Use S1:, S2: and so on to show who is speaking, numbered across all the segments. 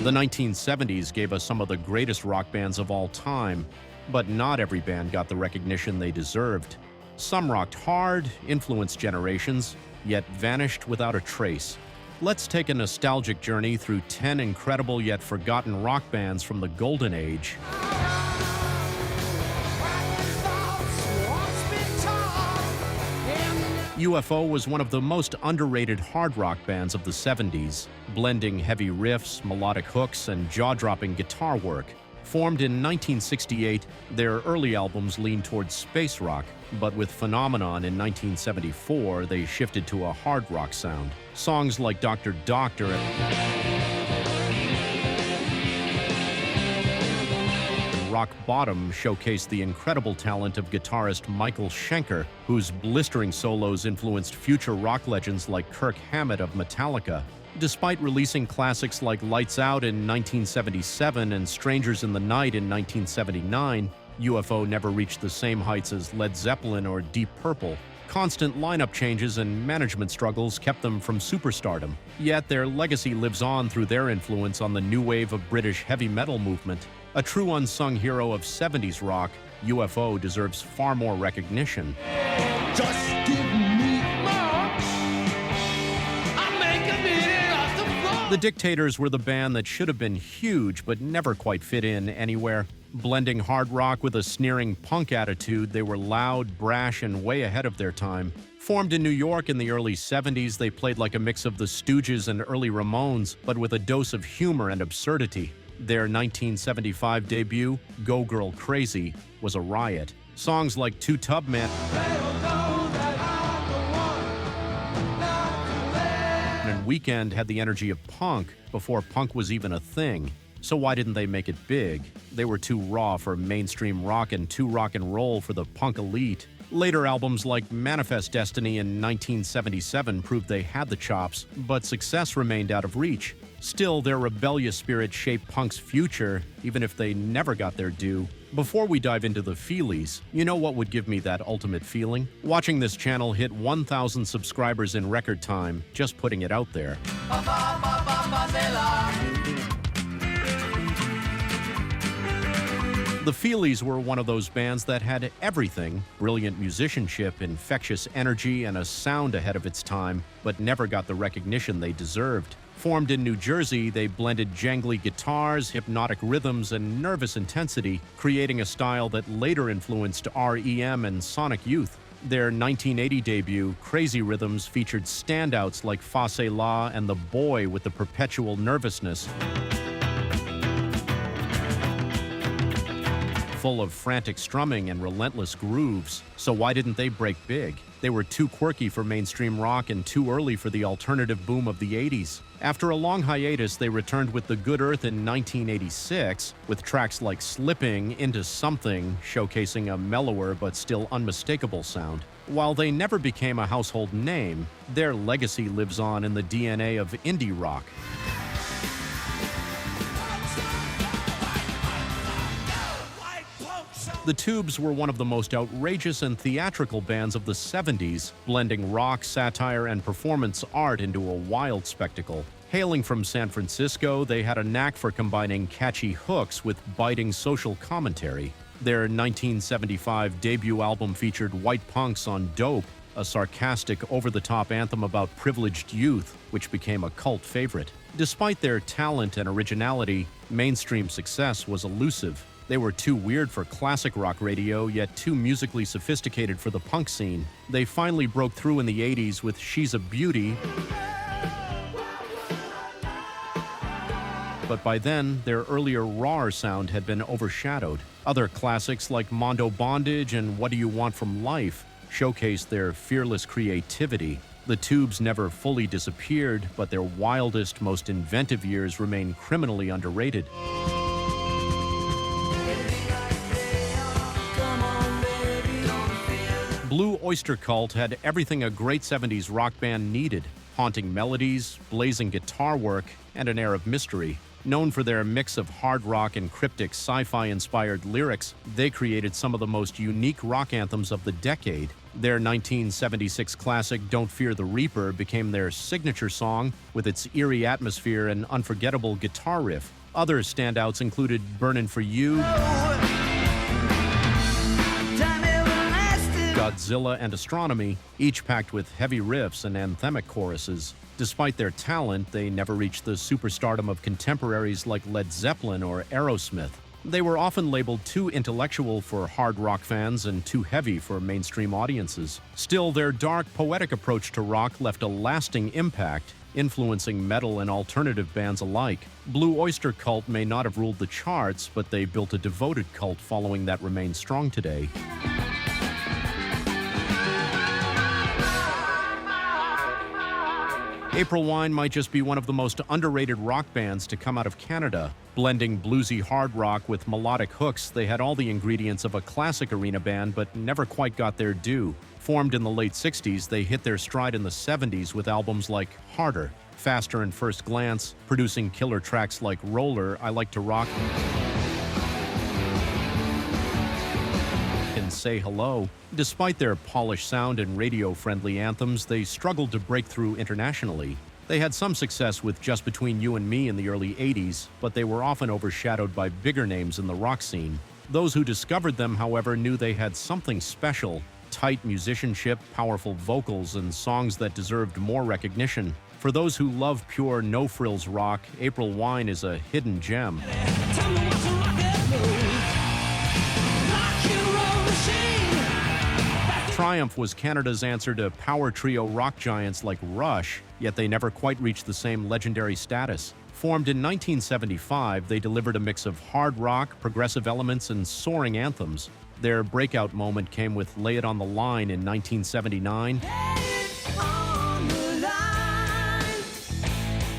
S1: The 1970s gave us some of the greatest rock bands of all time, but not every band got the recognition they deserved. Some rocked hard, influenced generations, yet vanished without a trace. Let's take a nostalgic journey through 10 incredible yet forgotten rock bands from the Golden Age. U.F.O was one of the most underrated hard rock bands of the 70s, blending heavy riffs, melodic hooks, and jaw-dropping guitar work. Formed in 1968, their early albums leaned towards space rock, but with Phenomenon in 1974, they shifted to a hard rock sound. Songs like Dr. Doctor and Rock Bottom showcased the incredible talent of guitarist Michael Schenker, whose blistering solos influenced future rock legends like Kirk Hammett of Metallica. Despite releasing classics like Lights Out in 1977 and Strangers in the Night in 1979, U.F.O never reached the same heights as Led Zeppelin or Deep Purple. Constant lineup changes and management struggles kept them from superstardom. Yet their legacy lives on through their influence on the new wave of British heavy metal movement. A true unsung hero of 70s rock, U.F.O deserves far more recognition.
S2: Just give me more. I'll make a minute off the floor.
S1: The Dictators were the band that should have been huge but never quite fit in anywhere. Blending hard rock with a sneering punk attitude, they were loud, brash, and way ahead of their time. Formed in New York in the early 70s, they played like a mix of the Stooges and early Ramones, but with a dose of humor and absurdity. Their 1975 debut, Go Girl Crazy, was a riot. Songs like Two Tub Man and Weekend had the energy of punk before punk was even a thing. So why didn't they make it big? They were too raw for mainstream rock and too rock and roll for the punk elite. Later albums like Manifest Destiny in 1977 proved they had the chops, but success remained out of reach. Still, their rebellious spirit shaped punk's future, even if they never got their due. Before we dive into the Feelies, you know what would give me that ultimate feeling? Watching this channel hit 1,000 subscribers in record time, just putting it out there. The Feelies were one of those bands that had everything: brilliant musicianship, infectious energy, and a sound ahead of its time, but never got the recognition they deserved. Formed in New Jersey, they blended jangly guitars, hypnotic rhythms, and nervous intensity, creating a style that later influenced R.E.M. and Sonic Youth. Their 1980 debut, Crazy Rhythms, featured standouts like Fa Se La and The Boy with the Perpetual Nervousness. Full of frantic strumming and relentless grooves. So why didn't they break big? They were too quirky for mainstream rock and too early for the alternative boom of the 80s. After a long hiatus, they returned with The Good Earth in 1986, with tracks like Slipping, Into Something, showcasing a mellower but still unmistakable sound. While they never became a household name, their legacy lives on in the DNA of indie rock. The Tubes were one of the most outrageous and theatrical bands of the 70s, blending rock, satire, and performance art into a wild spectacle. Hailing from San Francisco, they had a knack for combining catchy hooks with biting social commentary. Their 1975 debut album featured White Punks on Dope, a sarcastic, over-the-top anthem about privileged youth, which became a cult favorite. Despite their talent and originality, mainstream success was elusive. They were too weird for classic rock radio, yet too musically sophisticated for the punk scene. They finally broke through in the 80s with She's a Beauty, but by then, their earlier rawer sound had been overshadowed. Other classics like Mondo Bondage and What Do You Want From Life showcased their fearless creativity. The Tubes never fully disappeared, but their wildest, most inventive years remain criminally underrated. Blue Öyster Cult had everything a great 70s rock band needed: haunting melodies, blazing guitar work, and an air of mystery. Known for their mix of hard rock and cryptic sci-fi inspired lyrics, they created some of the most unique rock anthems of the decade. Their 1976 classic Don't Fear the Reaper became their signature song with its eerie atmosphere and unforgettable guitar riff. Other standouts included Burnin' for You, Godzilla, and Astronomy, each packed with heavy riffs and anthemic choruses. Despite their talent, they never reached the superstardom of contemporaries like Led Zeppelin or Aerosmith. They were often labeled too intellectual for hard rock fans and too heavy for mainstream audiences. Still, their dark, poetic approach to rock left a lasting impact, influencing metal and alternative bands alike. Blue Öyster cult may not have ruled the charts, but they built a devoted cult following that remains strong today. April Wine might just be one of the most underrated rock bands to come out of Canada. Blending bluesy hard rock with melodic hooks, they had all the ingredients of a classic arena band but never quite got their due. Formed in the late 60s, they hit their stride in the 70s with albums like Harder, Faster and First Glance, producing killer tracks like Roller, I Like to Rock, and Say Hello. Despite their polished sound and radio-friendly anthems, they struggled to break through internationally. They had some success with Just Between You and Me in the early 80s, but they were often overshadowed by bigger names in the rock scene. Those who discovered them, however, knew they had something special: tight musicianship, powerful vocals, and songs that deserved more recognition. For those who love pure, no-frills rock, April Wine is a hidden gem. Triumph was Canada's answer to power trio rock giants like Rush, yet they never quite reached the same legendary status. Formed in 1975, they delivered a mix of hard rock, progressive elements, and soaring anthems. Their breakout moment came with Lay It on the Line in 1979,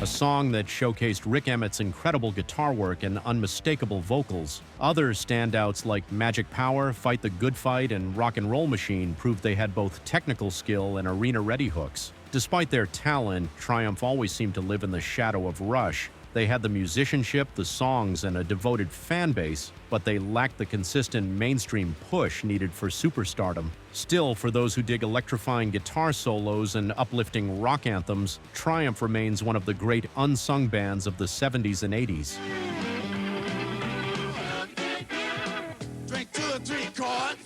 S1: a song that showcased Rick Emmett's incredible guitar work and unmistakable vocals. Other standouts like Magic Power, Fight the Good Fight, and Rock and Roll Machine proved they had both technical skill and arena-ready hooks. Despite their talent, Triumph always seemed to live in the shadow of Rush. They had the musicianship, the songs, and a devoted fan base, but they lacked the consistent mainstream push needed for superstardom. Still, for those who dig electrifying guitar solos and uplifting rock anthems, Triumph remains one of the great unsung bands of the 70s and 80s.
S2: Drink 2 or 3 cards.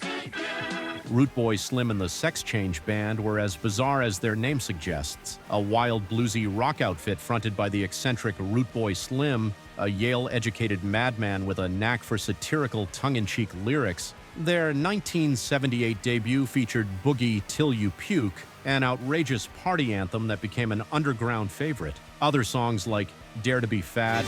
S1: Root Boy Slim and the Sex Change Band were as bizarre as their name suggests. A wild, bluesy rock outfit fronted by the eccentric Root Boy Slim, a Yale-educated madman with a knack for satirical, tongue-in-cheek lyrics. Their 1978 debut featured Boogie Till You Puke, an outrageous party anthem that became an underground favorite. Other songs like Dare to Be Fat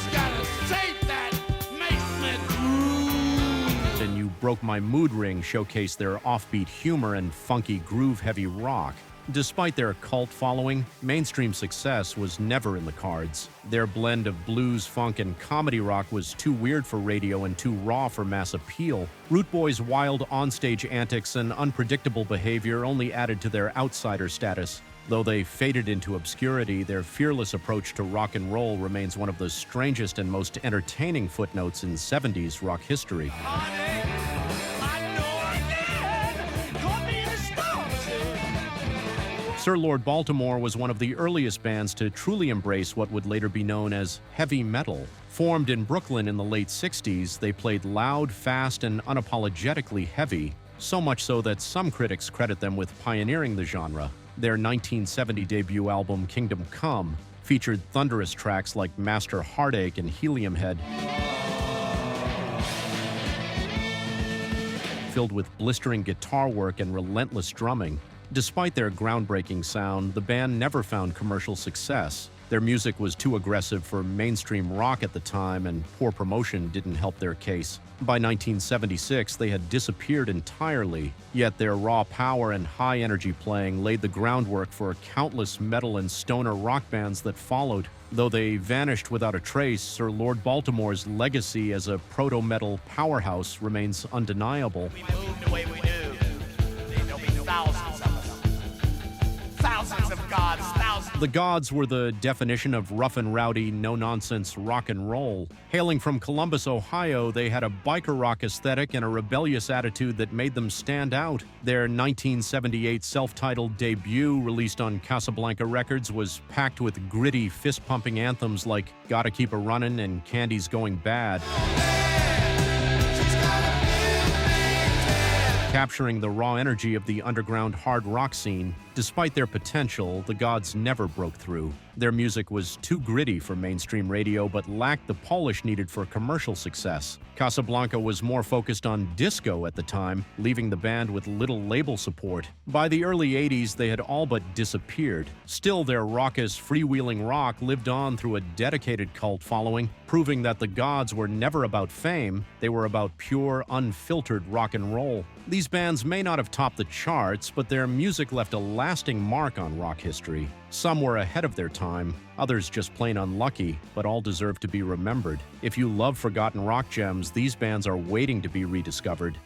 S1: and You Broke My Mood Ring showcase their offbeat humor and funky groove-heavy rock. Despite their cult following, mainstream success was never in the cards. Their blend of blues, funk, and comedy rock was too weird for radio and too raw for mass appeal. Root Boy's wild onstage antics and unpredictable behavior only added to their outsider status. Though they faded into obscurity, their fearless approach to rock and roll remains one of the strangest and most entertaining footnotes in 70s rock history. Sir Lord Baltimore was one of the earliest bands to truly embrace what would later be known as heavy metal. Formed in Brooklyn in the late 60s, they played loud, fast, and unapologetically heavy, so much so that some critics credit them with pioneering the genre. Their 1970 debut album, Kingdom Come, featured thunderous tracks like Master Heartache and Helium Head, filled with blistering guitar work and relentless drumming. Despite their groundbreaking sound, the band never found commercial success. Their music was too aggressive for mainstream rock at the time, and poor promotion didn't help their case. By 1976, they had disappeared entirely, yet their raw power and high-energy playing laid the groundwork for countless metal and stoner rock bands that followed. Though they vanished without a trace, Sir Lord Baltimore's legacy as a proto-metal powerhouse remains undeniable.
S3: We move the way we do. There'll be thousands of us. Thousands of gods, thousands
S1: The Godz were the definition of rough and rowdy, no-nonsense rock and roll. Hailing from Columbus, Ohio, they had a biker rock aesthetic and a rebellious attitude that made them stand out. Their 1978 self-titled debut, released on Casablanca Records, was packed with gritty, fist-pumping anthems like Gotta Keep a Runnin' and Candy's Going Bad. Capturing the raw energy of the underground hard rock scene, despite their potential, the Godz never broke through. Their music was too gritty for mainstream radio but lacked the polish needed for commercial success. Casablanca was more focused on disco at the time, leaving the band with little label support. By the early 80s, they had all but disappeared. Still, their raucous, freewheeling rock lived on through a dedicated cult following, proving that the Godz were never about fame, they were about pure, unfiltered rock and roll. These bands may not have topped the charts, but their music left a lasting mark on rock history. Some were ahead of their time, others just plain unlucky, but all deserve to be remembered. If you love forgotten rock gems, these bands are waiting to be rediscovered.